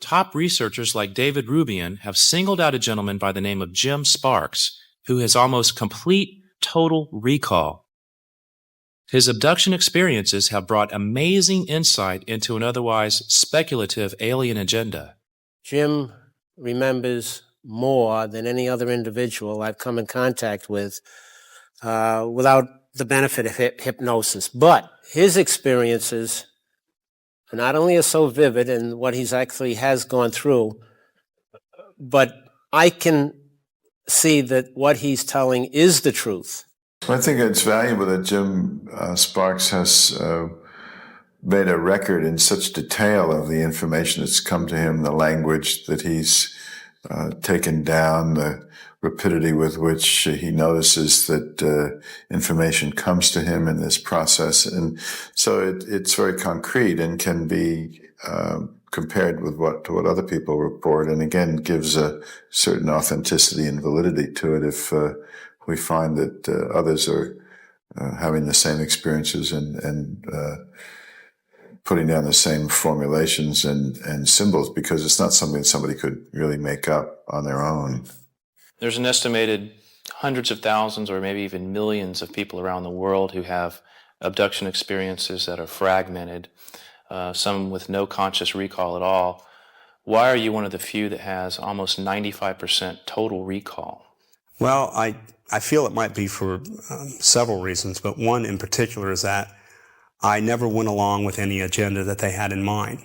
Top researchers like David Rubian have singled out a gentleman by the name of Jim Sparks, who has almost complete total recall. His abduction experiences have brought amazing insight into an otherwise speculative alien agenda. Jim remembers more than any other individual I've come in contact with without the benefit of hypnosis. But his experiences not only are so vivid in what he's actually has gone through, but I can see that what he's telling is the truth. I think it's valuable that Jim Sparks has made a record in such detail of the information that's come to him, the language that he's taken down, the rapidity with which he notices that information comes to him in this process. And so it's very concrete and can be compared with what other people report, and again gives a certain authenticity and validity to it if we find that others are having the same experiences and putting down the same formulations and symbols, because it's not something that somebody could really make up on their own. There's an estimated hundreds of thousands or maybe even millions of people around the world who have abduction experiences that are fragmented, some with no conscious recall at all. Why are you one of the few that has almost 95% total recall? Well, I feel it might be for several reasons, but one in particular is that I never went along with any agenda that they had in mind.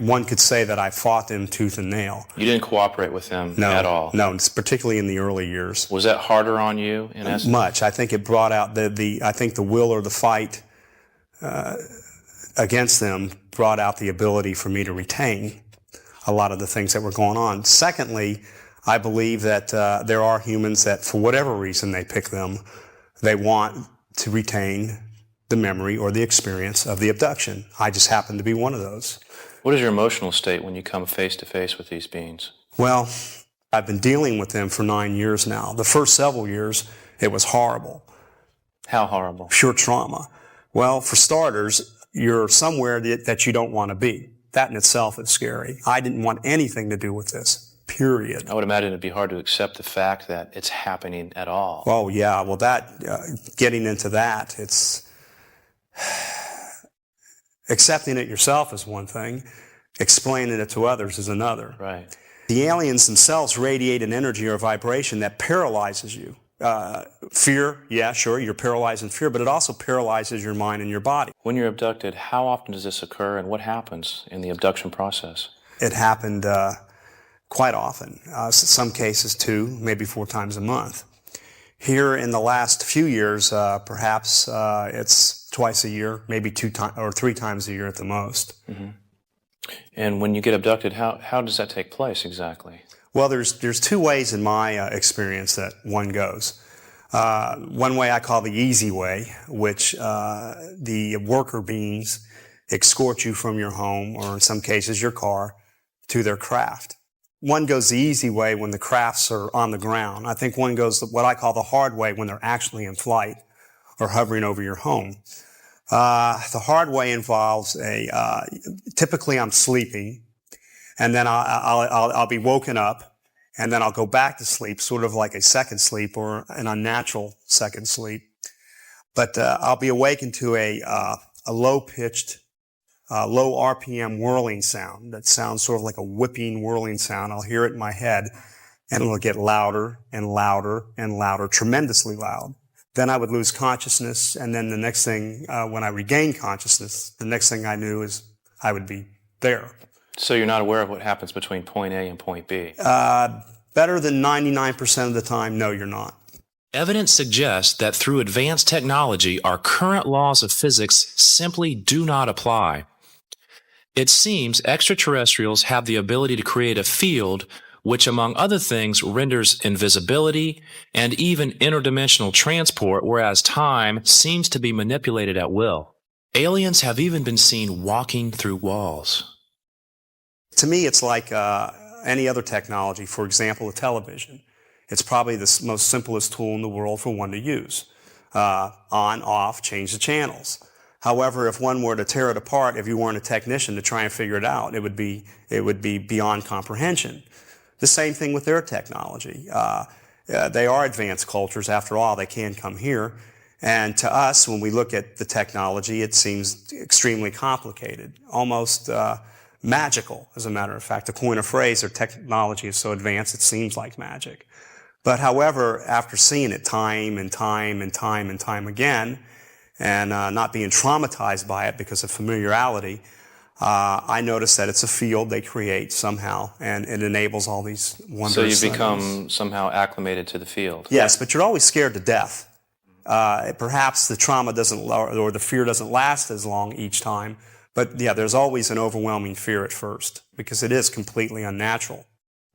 One could say that I fought them tooth and nail. You didn't cooperate with them at all? No, it's particularly in the early years. Was that harder on you in essence? Much. I think it brought out I think the will or the fight against them brought out the ability for me to retain a lot of the things that were going on. Secondly, I believe that there are humans that, for whatever reason they pick them, they want to retain the memory or the experience of the abduction. I just happen to be one of those. What is your emotional state when you come face to face with these beings? Well, I've been dealing with them for 9 years now. The first several years, it was horrible. How horrible? Pure trauma. Well, for starters, you're somewhere that you don't want to be. That in itself is scary. I didn't want anything to do with this, period. I would imagine it'd be hard to accept the fact that it's happening at all. Oh, yeah. Well, getting into that, it's... Accepting it yourself is one thing. Explaining it to others is another. Right. The aliens themselves radiate an energy or vibration that paralyzes you. Fear, yeah, sure, you're paralyzed in fear, but it also paralyzes your mind and your body. When you're abducted, how often does this occur, and what happens in the abduction process? It happened quite often. Some cases 2, maybe 4 times a month. Here in the last few years, perhaps it's twice a year, maybe 2 or 3 times a year at the most. Mm-hmm. And when you get abducted, how does that take place exactly? Well, there's 2 ways in my experience that one goes. One way I call the easy way, which the worker beings escort you from your home, or in some cases your car, to their craft. One goes the easy way when the crafts are on the ground. I think one goes what I call the hard way when they're actually in flight or hovering over your home. The hard way involves typically I'm sleeping, and then I'll be woken up, and then I'll go back to sleep, sort of like a second sleep or an unnatural second sleep. But I'll be awakened to a low-pitched, low RPM whirling sound that sounds sort of like a whipping whirling sound. I'll hear it in my head, and it'll get louder and louder and louder, tremendously loud. Then I would lose consciousness, and then the next thing, when I regained consciousness, the next thing I knew is I would be there. So you're not aware of what happens between point A and point B? Better than 99% of the time, no, you're not. Evidence suggests that through advanced technology, our current laws of physics simply do not apply. It seems extraterrestrials have the ability to create a field which, among other things, renders invisibility and even interdimensional transport, whereas time seems to be manipulated at will. Aliens have even been seen walking through walls. To me, it's like any other technology. For example, a television. It's probably the most simplest tool in the world for one to use. On, off, change the channels. However, if one were to tear it apart, if you weren't a technician to try and figure it out, it would be beyond comprehension. The same thing with their technology. They are advanced cultures. After all, they can come here. And to us, when we look at the technology, it seems extremely complicated, almost magical, as a matter of fact. To coin a phrase, their technology is so advanced, it seems like magic. But however, after seeing it time and time and time and time again, and not being traumatized by it because of familiarity, I noticed that it's a field they create somehow, and it enables all these wonders. So you've become somehow acclimated to the field. Yes, but you're always scared to death. Perhaps the trauma doesn't, or the fear doesn't last as long each time, but yeah, there's always an overwhelming fear at first, because it is completely unnatural.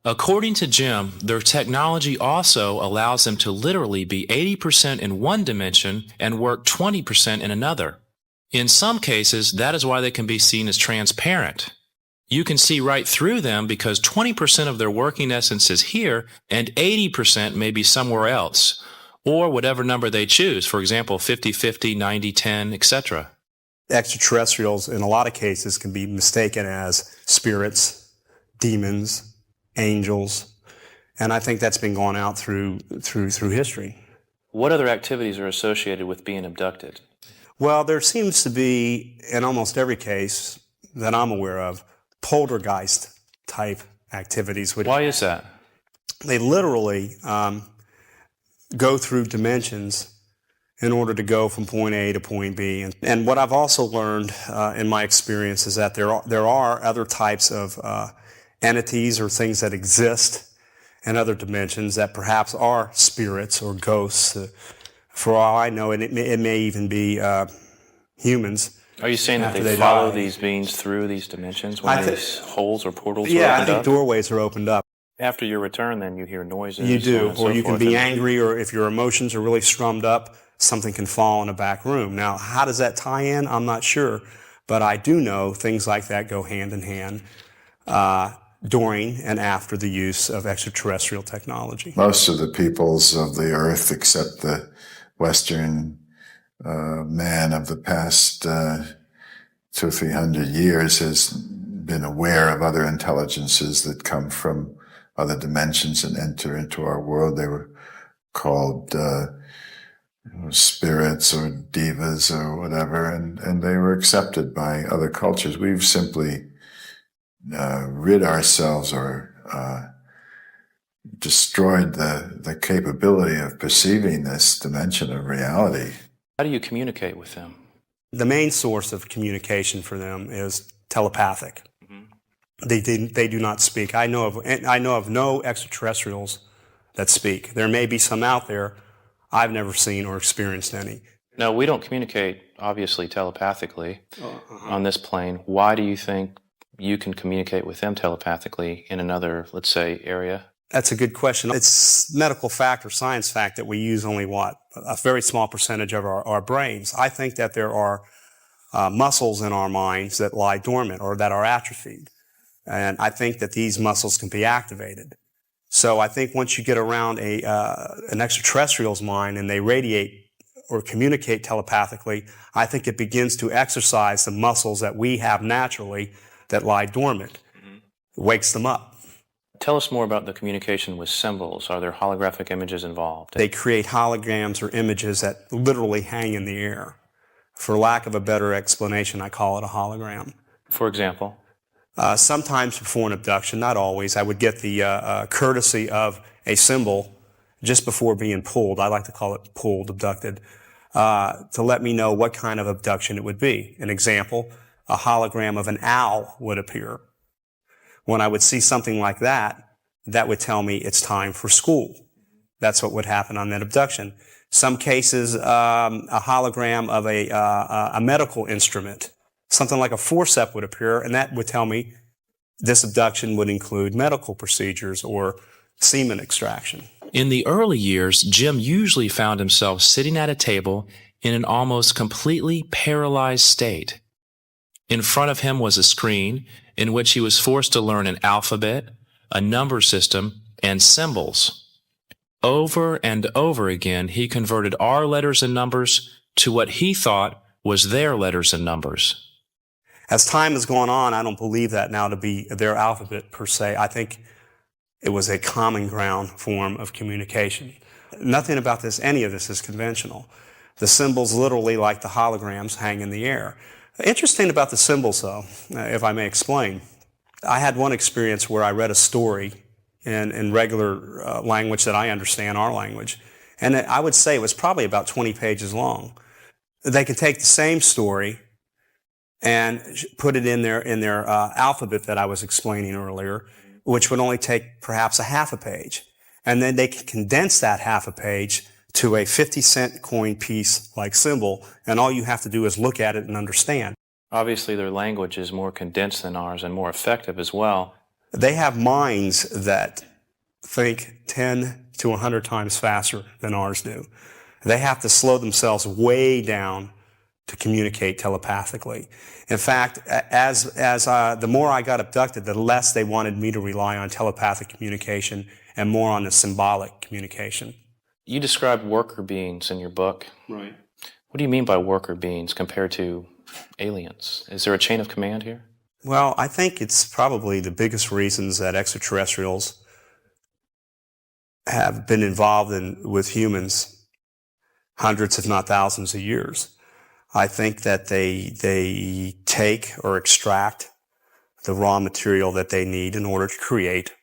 According to Jim, their technology also allows them to literally be 80% in one dimension and work 20% in another. In some cases, that is why they can be seen as transparent. You can see right through them because 20% of their working essence is here and 80% may be somewhere else, or whatever number they choose, for example, 50-50, 90-10, etc. Extraterrestrials, in a lot of cases, can be mistaken as spirits, demons, angels, and I think that's been going out through history. What other activities are associated with being abducted? Well, there seems to be, in almost every case that I'm aware of, poltergeist-type activities. Why is that? They literally go through dimensions in order to go from point A to point B. And what I've also learned in my experience is that there are other types of entities or things that exist in other dimensions that perhaps are spirits or ghosts. For all I know, it may even be humans. Are you saying that they follow these beings through these dimensions when these holes or portals are opened up? Yeah, I think doorways are opened up. After your return, then you hear noises. You do, or you can be angry, or if your emotions are really strummed up, something can fall in a back room. Now, how does that tie in? I'm not sure, but I do know things like that go hand in hand during and after the use of extraterrestrial technology. Most of the peoples of the earth, except the Western man of the past 200 or 300 years, has been aware of other intelligences that come from other dimensions and enter into our world. They were called spirits or devas or whatever, and they were accepted by other cultures. We've simply rid ourselves or destroyed the capability of perceiving this dimension of reality. How do you communicate with them? The main source of communication for them is telepathic. Mm-hmm. They do not speak. I know of no extraterrestrials that speak. There may be some out there. I've never seen or experienced any. No, we don't communicate, obviously, telepathically on this plane. Why do you think you can communicate with them telepathically in another, let's say, area? That's a good question. It's medical fact or science fact that we use only a very small percentage of our brains. I think that there are muscles in our minds that lie dormant or that are atrophied. And I think that these muscles can be activated. So I think once you get around an extraterrestrial's mind and they radiate or communicate telepathically, I think it begins to exercise the muscles that we have naturally that lie dormant. Mm-hmm. It wakes them up. Tell us more about the communication with symbols. Are there holographic images involved? They create holograms or images that literally hang in the air. For lack of a better explanation, I call it a hologram. For example? Sometimes before an abduction, not always, I would get the courtesy of a symbol just before being pulled. I like to call it pulled, abducted, to let me know what kind of abduction it would be. An example, a hologram of an owl would appear. When I would see something like that, that would tell me it's time for school. That's what would happen on that abduction. Some cases, a hologram of a medical instrument, something like a forceps would appear, and that would tell me this abduction would include medical procedures or semen extraction. In the early years, Jim usually found himself sitting at a table in an almost completely paralyzed state. In front of him was a screen in which he was forced to learn an alphabet, a number system, and symbols. Over and over again, he converted our letters and numbers to what he thought was their letters and numbers. As time has gone on, I don't believe that now to be their alphabet per se. I think it was a common ground form of communication. Nothing about this, any of this is conventional. The symbols literally, like the holograms, hang in the air. Interesting about the symbols, though, if I may explain. I had one experience where I read a story in regular language that I understand, our language, and I would say it was probably about 20 pages long. They could take the same story and put it in their alphabet that I was explaining earlier, which would only take perhaps a half a page. And then they can condense that half a page to a 50-cent coin piece like symbol, and all you have to do is look at it and understand. Obviously, their language is more condensed than ours and more effective as well. They have minds that think 10 to 100 times faster than ours do. They have to slow themselves way down to communicate telepathically. In fact, as the more I got abducted, the less they wanted me to rely on telepathic communication and more on the symbolic communication. You described worker beings in your book. Right. What do you mean by worker beings compared to aliens? Is there a chain of command here? Well, I think it's probably the biggest reasons that extraterrestrials have been involved with humans hundreds, if not thousands of years. I think that they take or extract the raw material that they need in order to create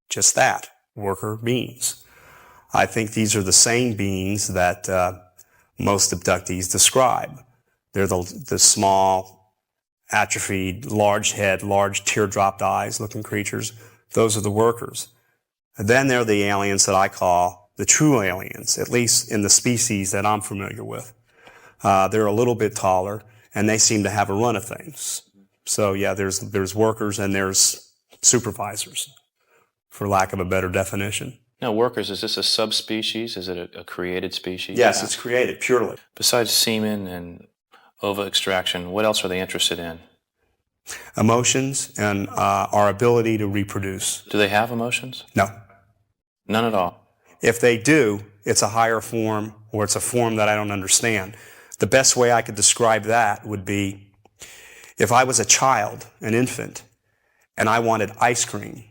just that, worker beings. I think these are the same beings that most abductees describe. They're the small, atrophied, large head, large teardropped eyes looking creatures. Those are the workers. And then there are the aliens that I call the true aliens, at least in the species that I'm familiar with. They're a little bit taller, and they seem to have a run of things. So yeah, there's workers and there's supervisors, for lack of a better definition. Now, workers, is this a subspecies? Is it a created species? Yes, it's created, purely. Besides semen and ova extraction, what else are they interested in? Emotions and our ability to reproduce. Do they have emotions? No. None at all. If they do, it's a higher form, or it's a form that I don't understand. The best way I could describe that would be if I was a child, an infant, and I wanted ice cream.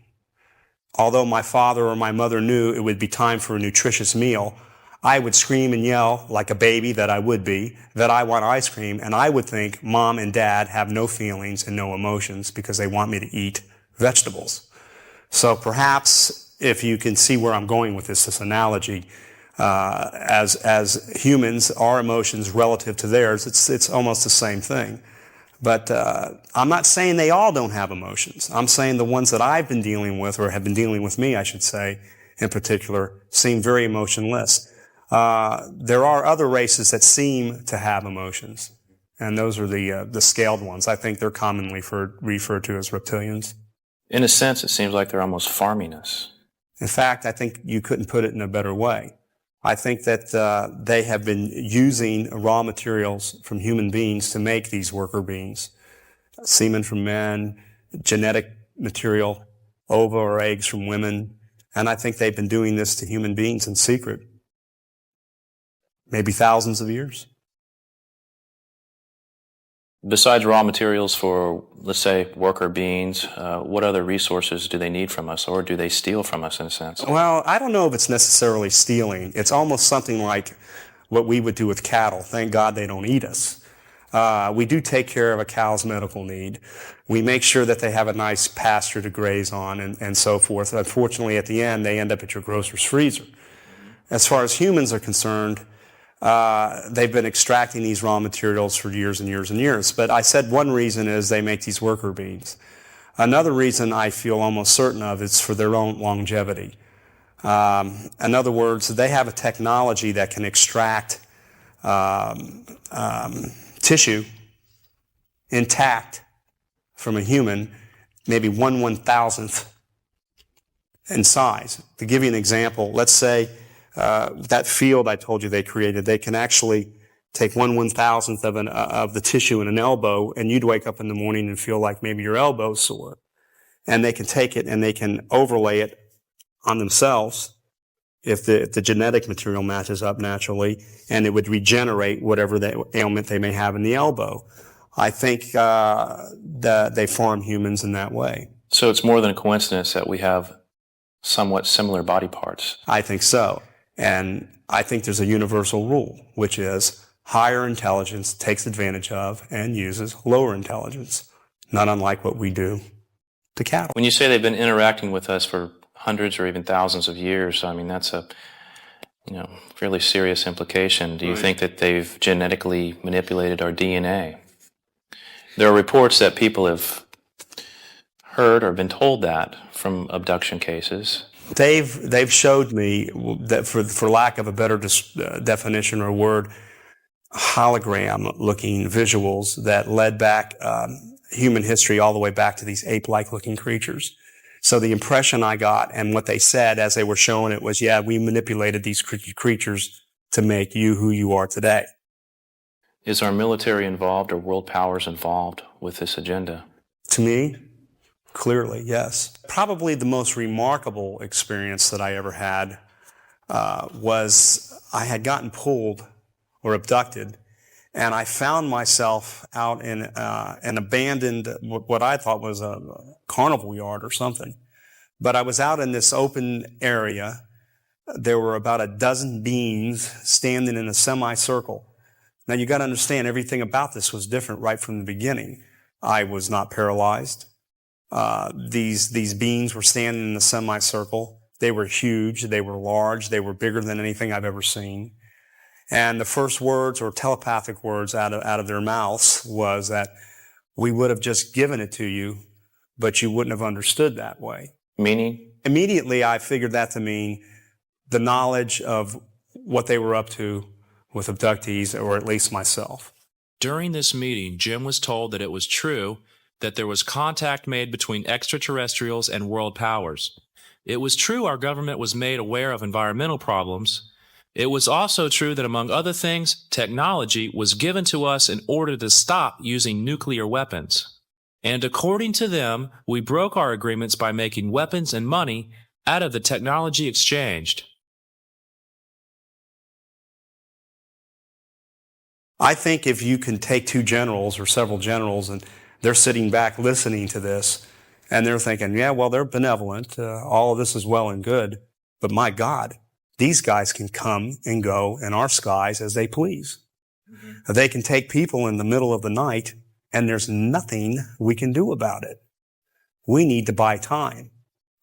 Although my father or my mother knew it would be time for a nutritious meal, I would scream and yell like a baby that I would be, that I want ice cream, and I would think mom and dad have no feelings and no emotions because they want me to eat vegetables. So perhaps, if you can see where I'm going with this analogy, as humans, our emotions relative to theirs, it's almost the same thing. But I'm not saying they all don't have emotions. I'm saying the ones that I've been dealing with, or have been dealing with me, I should say, in particular, seem very emotionless. There are other races that seem to have emotions, and those are the scaled ones. I think they're commonly referred to as reptilians. In a sense, it seems like they're almost farming us. In fact, I think you couldn't put it in a better way. I think that they have been using raw materials from human beings to make these worker beings. Semen from men, genetic material, ova or eggs from women. And I think they've been doing this to human beings in secret. Maybe thousands of years. Besides raw materials for, let's say, worker beings, what other resources do they need from us, or do they steal from us in a sense? Well, I don't know if it's necessarily stealing. It's almost something like what we would do with cattle. Thank God they don't eat us. We do take care of a cow's medical need. We make sure that they have a nice pasture to graze on and so forth. Unfortunately, at the end, they end up at your grocer's freezer. As far as humans are concerned, they've been extracting these raw materials for years and years and years. But I said one reason is they make these worker beings. Another reason I feel almost certain of is for their own longevity. In other words, they have a technology that can extract tissue intact from a human, maybe 1/1000th in size. To give you an example, let's say that field I told you they created, they can actually take 1/1000th of the tissue in an elbow, and you'd wake up in the morning and feel like maybe your elbow's sore. And they can take it and they can overlay it on themselves if the genetic material matches up naturally, and it would regenerate whatever ailment they may have in the elbow. I think that they farm humans in that way. So it's more than a coincidence that we have somewhat similar body parts. I think so. And I think there's a universal rule, which is higher intelligence takes advantage of and uses lower intelligence, not unlike what we do to cattle. When you say they've been interacting with us for hundreds or even thousands of years, I mean, that's a fairly serious implication. Do you think that they've genetically manipulated our DNA? There are reports that people have heard or been told that from abduction cases. They've showed me that, for lack of a better definition or word, hologram-looking visuals that led back human history all the way back to these ape-like looking creatures. So the impression I got and what they said as they were showing it was, yeah, we manipulated these creatures to make you who you are today. Is our military involved or world powers involved with this agenda? To me, clearly, yes. Probably the most remarkable experience that I ever had was I had gotten pulled or abducted, and I found myself out in an abandoned, what I thought was a carnival yard or something. But I was out in this open area. There were about a dozen beings standing in a semicircle. Now, you got to understand, everything about this was different right from the beginning. I was not paralyzed. These beings were standing in a semicircle. They were huge. They were large. They were bigger than anything I've ever seen. And the first words, or telepathic words out of their mouths, was that we would have just given it to you, but you wouldn't have understood that way. Meaning? Immediately, I figured that to mean the knowledge of what they were up to with abductees, or at least myself. During this meeting, Jim was told that it was true that there was contact made between extraterrestrials and world powers. It was true our government was made aware of environmental problems. It was also true that, among other things, technology was given to us in order to stop using nuclear weapons. And according to them, we broke our agreements by making weapons and money out of the technology exchanged. I think if you can take two generals or several generals and they're sitting back listening to this and they're thinking, yeah, well, they're benevolent. All of this is well and good. But my God, these guys can come and go in our skies as they please. Mm-hmm. They can take people in the middle of the night and there's nothing we can do about it. We need to buy time.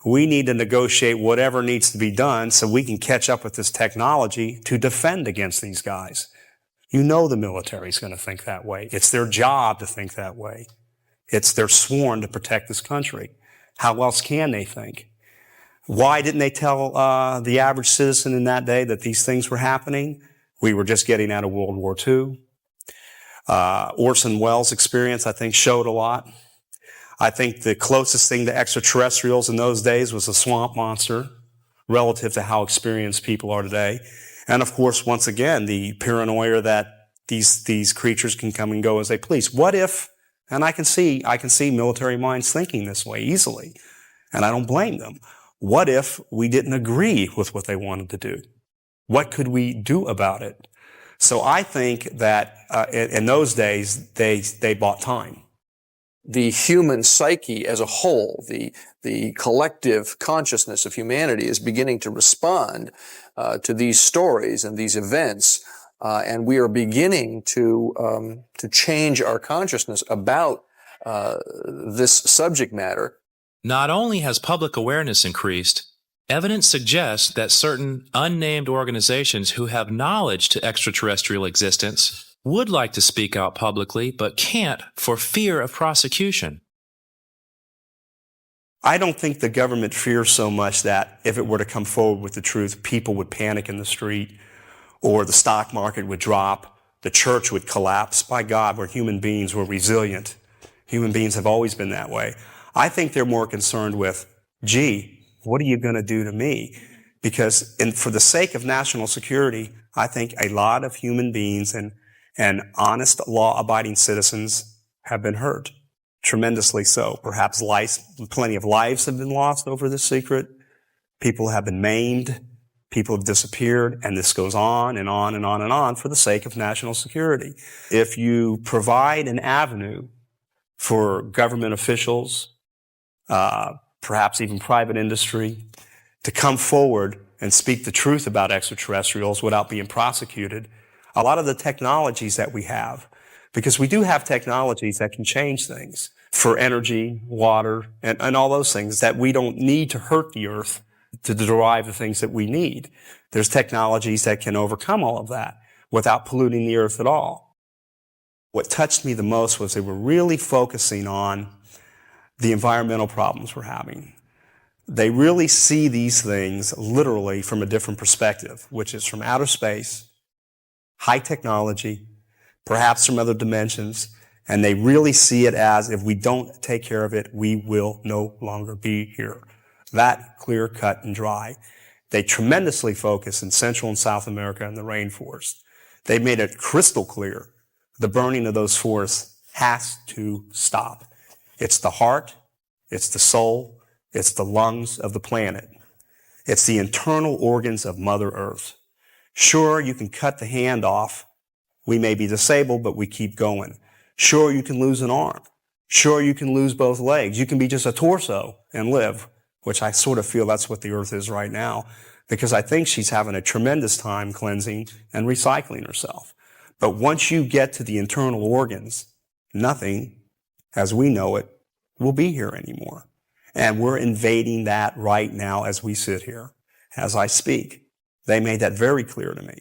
We need to negotiate whatever needs to be done so we can catch up with this technology to defend against these guys. You know the military's going to think that way. It's their job to think that way. They're sworn to protect this country. How else can they think? Why didn't they tell the average citizen in that day that these things were happening? We were just getting out of World War II. Orson Welles' experience, I think, showed a lot. I think the closest thing to extraterrestrials in those days was a swamp monster relative to how experienced people are today. And of course, once again, the paranoia that these creatures can come and go as they please. What if, and I can see military minds thinking this way easily, and I don't blame them. What if we didn't agree with what they wanted to do? What could we do about it? So I think that in those days, they bought time. The human psyche as a whole, the collective consciousness of humanity is beginning to respond to these stories and these events, and we are beginning to change our consciousness about this subject matter. Not only has public awareness increased, evidence suggests that certain unnamed organizations who have knowledge to extraterrestrial existence would like to speak out publicly, but can't for fear of prosecution. I don't think the government fears so much that if it were to come forward with the truth, people would panic in the street, or the stock market would drop, the church would collapse. By God, we're human beings, we're resilient. Human beings have always been that way. I think they're more concerned with, gee, what are you going to do to me? Because for the sake of national security, I think a lot of human beings and honest, law-abiding citizens have been hurt, tremendously so. Perhaps plenty of lives have been lost over this secret. People have been maimed. People have disappeared, and this goes on and on and on and on for the sake of national security. If you provide an avenue for government officials, perhaps even private industry, to come forward and speak the truth about extraterrestrials without being prosecuted, a lot of the technologies that we have, because we do have technologies that can change things for energy, water, and all those things, that we don't need to hurt the earth to derive the things that we need. There's technologies that can overcome all of that without polluting the earth at all. What touched me the most was they were really focusing on the environmental problems we're having. They really see these things literally from a different perspective, which is from outer space, high technology, perhaps from other dimensions, and they really see it as, if we don't take care of it, we will no longer be here. That clear, cut, and dry. They tremendously focus in Central and South America and the rainforest. They made it crystal clear the burning of those forests has to stop. It's the heart, it's the soul, it's the lungs of the planet. It's the internal organs of Mother Earth. Sure, you can cut the hand off. We may be disabled, but we keep going. Sure, you can lose an arm. Sure, you can lose both legs. You can be just a torso and live, which I sort of feel that's what the Earth is right now, because I think she's having a tremendous time cleansing and recycling herself. But once you get to the internal organs, nothing, as we know it, will be here anymore. And we're invading that right now as we sit here, as I speak. They made that very clear to me.